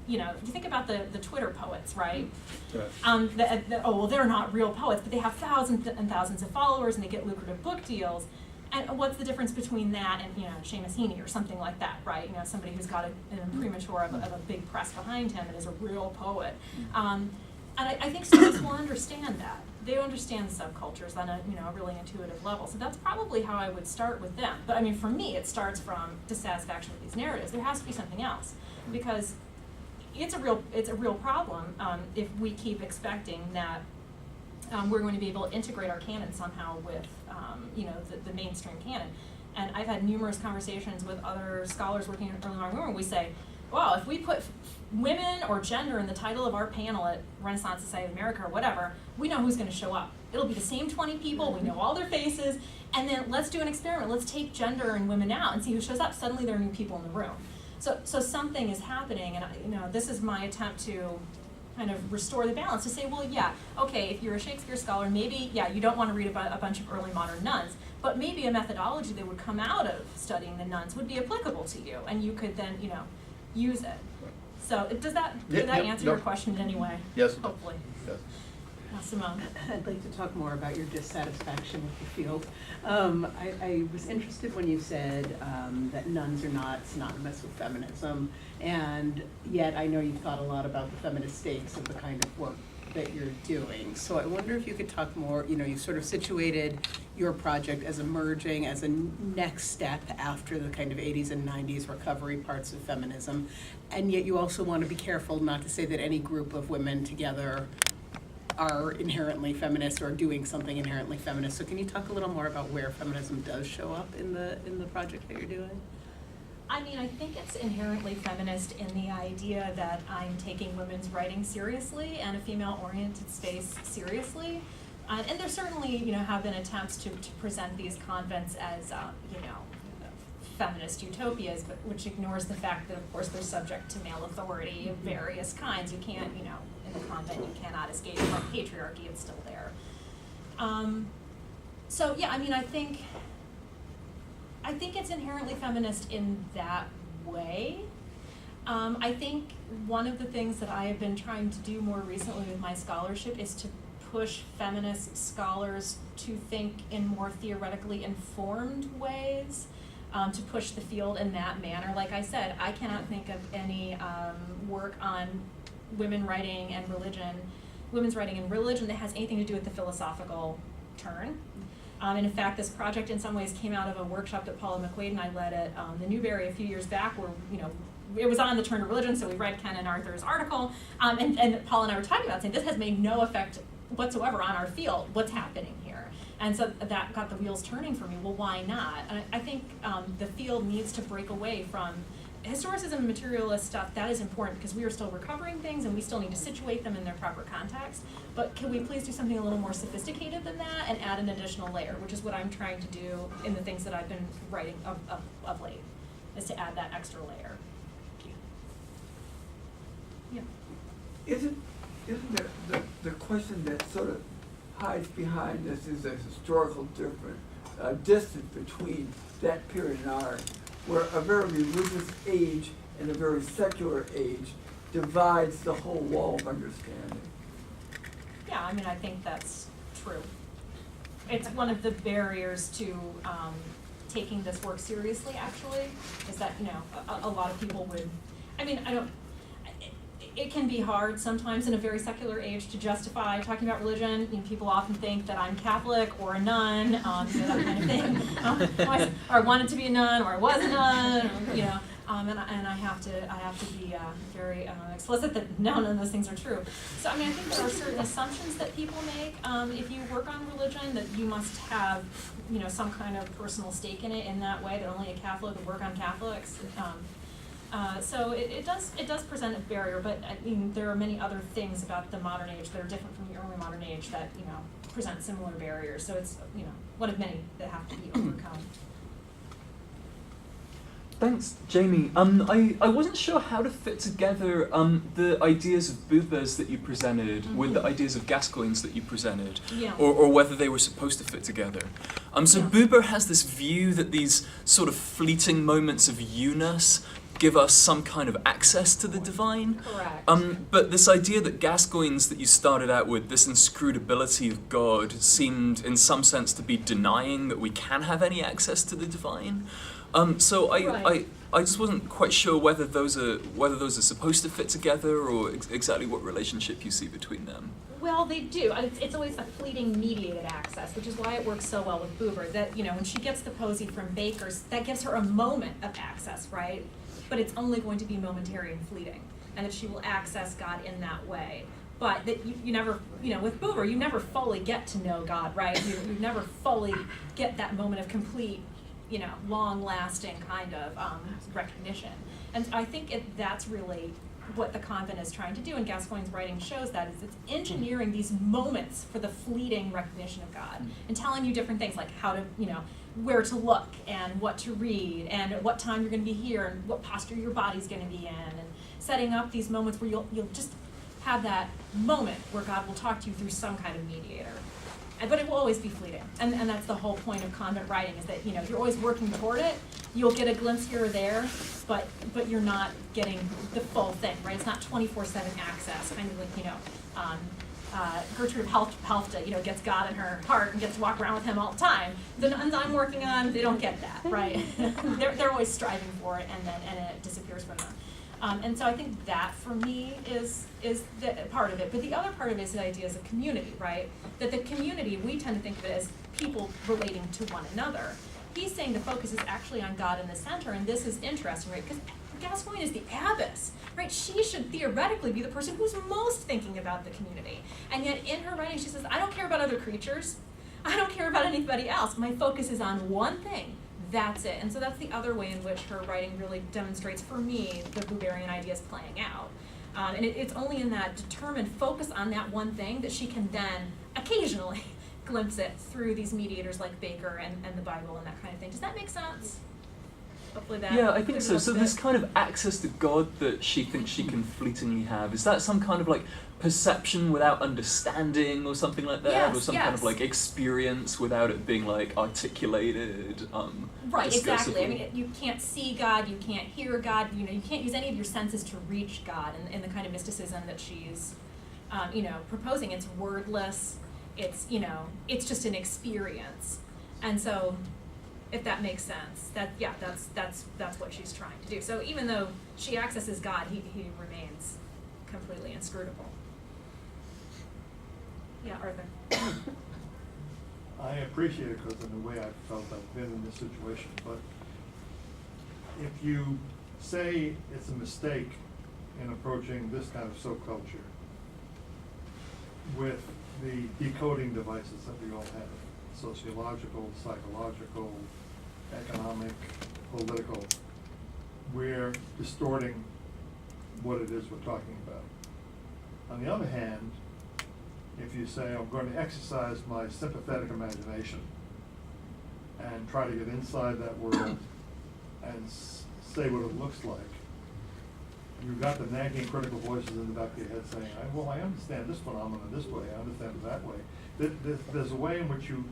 if you think about the Twitter poets, right? Right. They're not real poets, but they have thousands and thousands of followers, and they get lucrative book deals. And what's the difference between that and, Seamus Heaney or something like that, right? Somebody who's got an imprimatur of a big press behind him and is a real poet. And I think students will understand that. They understand the subcultures on a really intuitive level. So that's probably how I would start with them. But I mean, for me, it starts from dissatisfaction with these narratives. There has to be something else, because it's a real problem if we keep expecting that we're going to be able to integrate our canon somehow with the mainstream canon. And I've had numerous conversations with other scholars working in early modern women. We say, well, if we put women or gender in the title of our panel at Renaissance Society of America or whatever, we know who's going to show up. It'll be the same 20 people, we know all their faces, and then let's do an experiment. Let's take gender and women out and see who shows up. Suddenly there are new people in the room. So something is happening, and this is my attempt to kind of restore the balance, to say, well, yeah, okay, if you're a Shakespeare scholar, maybe, yeah, you don't want to read about a bunch of early modern nuns, but maybe a methodology that would come out of studying the nuns would be applicable to you, and you could then, use it. So does that answer your question in any way? Yes. Hopefully. Yes. Simone. I'd like to talk more about your dissatisfaction with the field. I was interested when you said that nuns are not synonymous with feminism, and yet I know you've thought a lot about the feminist stakes of the kind of work that you're doing. So I wonder if you could talk more, you sort of situated your project as emerging as a next step after the kind of 80s and 90s recovery parts of feminism, and yet you also want to be careful not to say that any group of women together are inherently feminist or doing something inherently feminist. So can you talk a little more about where feminism does show up in the project that you're doing? I mean, I think it's inherently feminist in the idea that I'm taking women's writing seriously and a female-oriented space seriously. And there certainly, have been attempts to present these convents as, feminist utopias, but which ignores the fact that, of course, they're subject to male authority of various kinds. You can't, in the convent, you cannot escape from patriarchy. It's still there. So yeah, I mean, I think it's inherently feminist in that way. I think one of the things that I have been trying to do more recently with my scholarship is to push feminist scholars to think in more theoretically informed ways, to push the field in that manner. Like I said, I cannot think of any work on women's writing and religion that has anything to do with the philosophical turn. And in fact, this project in some ways came out of a workshop that Paula McQuaid and I led at the Newberry a few years back, where it was on the turn to religion, so we read Ken and Arthur's article, and Paula and I were talking about saying this has made no effect whatsoever on our field. What's happening here? And so that got the wheels turning for me. Well, why not? And I think the field needs to break away from historicism and materialist stuff, that is important because we are still recovering things and we still need to situate them in their proper context. But can we please do something a little more sophisticated than that and add an additional layer, which is what I'm trying to do in the things that I've been writing of late, is to add that extra layer. Yeah. Isn't the question that sort of hides behind this is a historical distance between that period in art, where a very religious age and a very secular age divides the whole wall of understanding? Yeah, I mean, I think that's true. It's one of the barriers to taking this work seriously, actually, is that, you know, a lot of people would, I mean, it can be hard sometimes in a very secular age to justify talking about religion. You know, people often think that I'm Catholic or a nun, you know, that kind of thing. Or I wanted to be a nun, or I was a nun, or, you know. And I have to be very explicit that none of those things are true. So I mean, I think there are certain assumptions that people make if you work on religion, that you must have, you know, some kind of personal stake in it in that way, that only a Catholic would work on Catholics. So it does present a barrier, but I mean, there are many other things about the modern age that are different from the early modern age that, you know, present similar barriers. So it's, you know, one of many that have to be overcome. Thanks, Jamie. I wasn't sure how to fit together the ideas of Buber's that you presented with the ideas of Gascoigne's that you presented, Yeah. or whether they were supposed to fit together. So Yeah. Buber has this view that these sort of fleeting moments of you-ness give us some kind of access to the divine. Correct. But this idea that Gascoigne's that you started out with, this inscrutability of God, seemed in some sense to be denying that we can have any access to the divine. So Right. I just wasn't quite sure whether those are supposed to fit together, or exactly what relationship you see between them. Well, they do. It's always a fleeting mediated access, which is why it works so well with Buber. That, you know, when she gets the posy from Baker's, that gives her a moment of access, right? But it's only going to be momentary and fleeting, and that she will access God in that way. But that you never, you know, with Buber, you never fully get to know God, right? You never fully get that moment of complete, you know, long-lasting kind of recognition. And I think that's really what the convent is trying to do, and Gascoigne's writing shows that, is it's engineering these moments for the fleeting recognition of God, and telling you different things, like how to, you know, where to look, and what to read, and at what time you're going to be here, and what posture your body's going to be in, and setting up these moments where you'll just have that moment where God will talk to you through some kind of mediator. But it will always be fleeting, and that's the whole point of convent writing, is that, you know, you're always working toward it. You'll get a glimpse here or there, but you're not getting the full thing, right? It's not 24/7 access, kind of like, you know, Gertrude Helfta, you know, gets God in her heart and gets to walk around with him all the time. The nuns I'm working on, they don't get that, right? they're always striving for it, and it disappears from them. And so I think that, for me, is the part of it. But the other part of it is the ideas of community, right? That the community, we tend to think of it as people relating to one another. He's saying the focus is actually on God in the center, and this is interesting, right? Because Gascoigne is the abbess, right? She should theoretically be the person who's most thinking about the community. And yet in her writing, she says, I don't care about other creatures. I don't care about anybody else. My focus is on one thing. That's it. And so that's the other way in which her writing really demonstrates, for me, the Buberian ideas playing out. And it's only in that determined focus on that one thing that she can then occasionally glimpse it through these mediators like Baker and the Bible and that kind of thing. Does that make sense? Hopefully that. Yeah, I think so. clears So up a this bit. kind of access to God that she thinks she can fleetingly have, is that some kind of like perception without understanding, or something like that? Yes, or some kind of yes. like experience without it being like articulated? Right, exactly. I discursively? mean, you can't see God, you can't hear God, you know, you can't use any of your senses to reach God in the kind of mysticism that she's, you know, proposing. It's wordless, it's, you know, it's just an experience. And so, if that makes sense, that's what she's trying to do. So even though she accesses God, he remains completely inscrutable. Yeah, Arthur. I appreciate it because in a way I felt I've been in this situation, but if you say it's a mistake in approaching this kind of subculture with the decoding devices that we all have, sociological, psychological, economic, political, we're distorting what it is we're talking about. On the other hand, if you say, I'm going to exercise my sympathetic imagination and try to get inside that world and say what it looks like, you've got the nagging critical voices in the back of your head saying, well, I understand this phenomenon this way, I understand it that way. There's a way in which you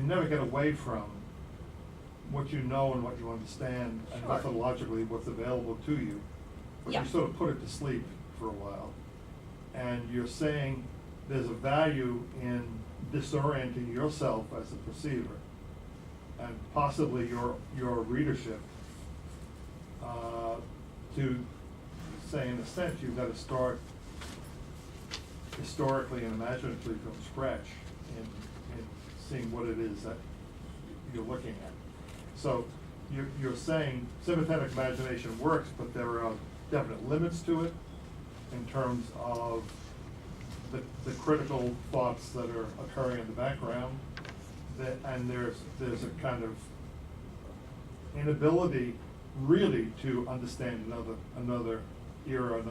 never get away from what you know and what you understand, and Sure. methodologically what's available to you. But Yeah. you sort of put it to sleep for a while. And you're saying there's a value in disorienting yourself as a perceiver, and possibly your readership, to say, in a sense, you've got to start historically and imaginatively from scratch in seeing what it is that you're looking at. So you're saying sympathetic imagination works, but there are definite limits to it in terms of the critical thoughts that are occurring in the background, and there's a kind of inability really to understand another era,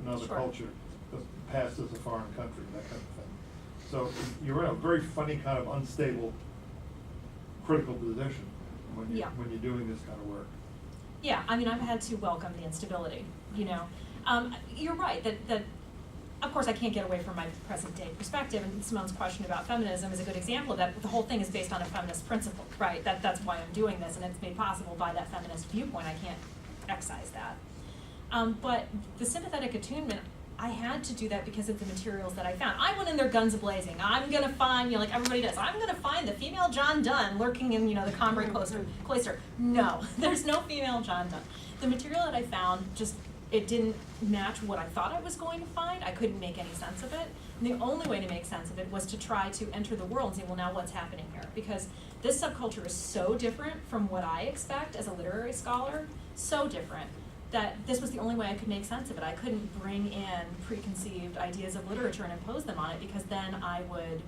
another Sure. culture, the past as a foreign country, that kind of thing. So you're in a very funny kind of unstable, critical position when Yeah. you're doing this kind of work. Yeah, I mean, I've had to welcome the instability, you know. You're right, that of course I can't get away from my present day perspective, and Simone's question about feminism is a good example of that. The whole thing is based on a feminist principle, right? That's why I'm doing this, and it's made possible by that feminist viewpoint. I can't excise that. But the sympathetic attunement, I had to do that because of the materials that I found. I went in there guns a-blazing. I'm gonna find, like everybody does, I'm gonna find the female John Donne lurking in, the Combray cloister. No, there's no female John Donne. The material that I found it didn't match what I thought I was going to find. I couldn't make any sense of it. And the only way to make sense of it was to try to enter the world and say, well, now what's happening here? Because this subculture is so different from what I expect as a literary scholar, so different, that this was the only way I could make sense of it. I couldn't bring in preconceived ideas of literature and impose them on it, because then I would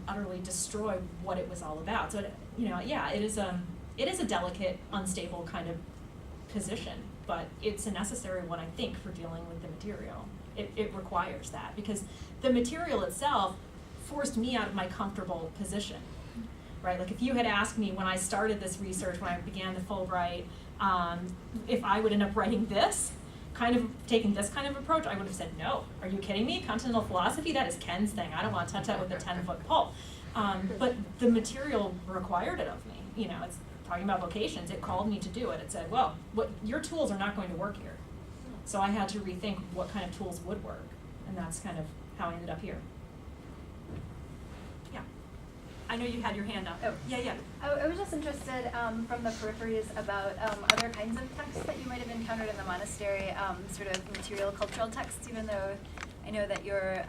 utterly destroy what it was all about. So, it is a delicate, unstable kind of position, but it's a necessary one, I think, for dealing with the material. It requires that, because the material itself forced me out of my comfortable position, right? Like if you had asked me when I started this research, when I began the Fulbright, if I would end up writing this, taking this kind of approach, I would have said, no, are you kidding me? Continental Philosophy, that is Ken's thing. I don't want to touch that with a 10-foot pole. But the material required it of me. It's talking about vocations, it called me to do it. It said, well, your tools are not going to work here. So I had to rethink what kind of tools would work. And that's kind of how I ended up here. Yeah. I know you had your hand up. Oh. Yeah. I was just interested from the peripheries about other kinds of texts that you might have encountered in the monastery, sort of material cultural texts, even though I know that you're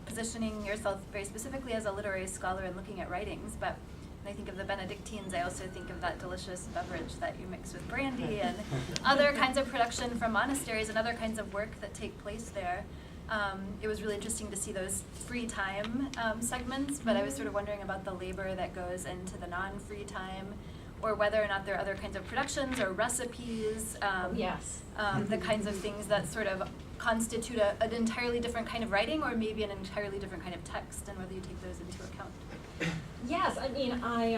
positioning yourself very specifically as a literary scholar and looking at writings, but when I think of the Benedictines, I also think of that delicious beverage that you mix with brandy and other kinds of production from monasteries and other kinds of work that take place there. It was really interesting to see those free time segments, but I was sort of wondering about the labor that goes into the non-free time, or whether or not there are other kinds of productions or recipes, Yes. the kinds of things that sort of constitute an entirely different kind of writing, or maybe an entirely different kind of text, and whether you take those into account. Yes, I mean, I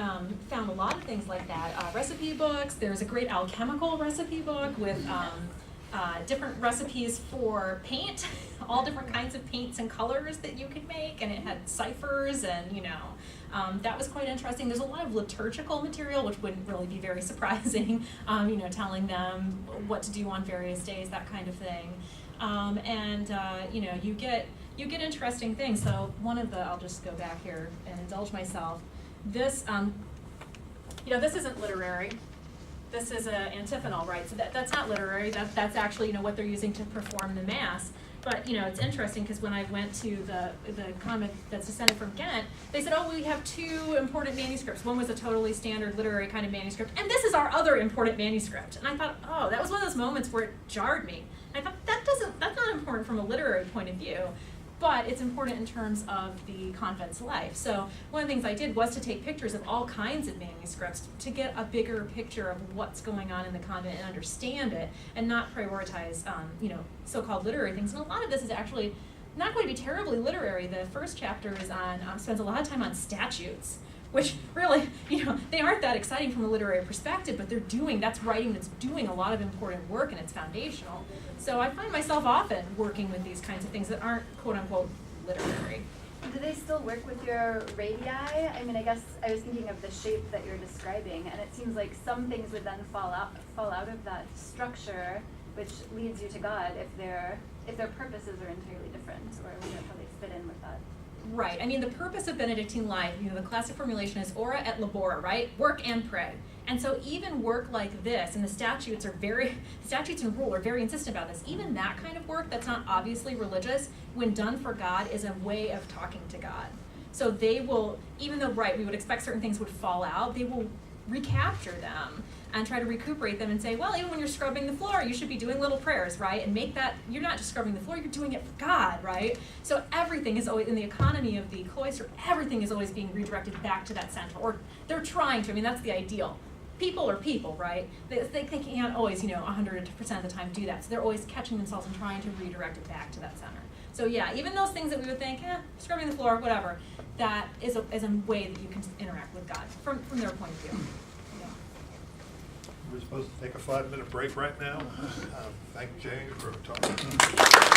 found a lot of things like that. Recipe books, there's a great alchemical recipe book with different recipes for paint, all different kinds of paints and colors that you could make, and it had ciphers, and that was quite interesting. There's a lot of liturgical material, which wouldn't really be very surprising, telling them what to do on various days, that kind of thing. You get interesting things. So I'll just go back here and indulge myself. This, this isn't literary. This is an antiphonal, right? So that's not literary. That's actually, what they're using to perform the mass. But, it's interesting because when I went to the convent that's descended from Ghent, they said, oh, we have two important manuscripts. One was a totally standard literary kind of manuscript, and this is our other important manuscript. And I thought, oh, that was one of those moments where it jarred me. And I thought, that's not important from a literary point of view. but it's important in terms of the convent's life. So one of the things I did was to take pictures of all kinds of manuscripts to get a bigger picture of what's going on in the convent and understand it, and not prioritize, so-called literary things. And a lot of this is actually not going to be terribly literary. The first chapter is on spends a lot of time on statutes, which really, they aren't that exciting from a literary perspective, but that's writing that's doing a lot of important work, and it's foundational. So I find myself often working with these kinds of things that aren't quote unquote literary. Do they still work with your radii? I mean, I guess I was thinking of the shape that you're describing, and it seems like some things would then fall out of that structure, which leads you to God if their purposes are entirely different, or how they fit in with that. Right. I mean, the purpose of Benedictine life, the classic formulation is ora et labora, right? Work and pray. And so even work like this, and the statutes and rule are very insistent about this. Even that kind of work that's not obviously religious, when done for God, is a way of talking to God. So they will, even though, we would expect certain things would fall out, they will recapture them and try to recuperate them and say, well, even when you're scrubbing the floor, you should be doing little prayers, right? And make that, you're not just scrubbing the floor, you're doing it for God, right? So everything is always, in the economy of the cloister, everything is always being redirected back to that center. Or they're trying to, that's the ideal. People are people, right? They can't always, 100% of the time do that. So they're always catching themselves and trying to redirect it back to that center. So yeah, even those things that we would think, scrubbing the floor, whatever, that is a way that you can interact with God from their point of view. We're supposed to take a 5-minute break right now. Thank Jane for talking.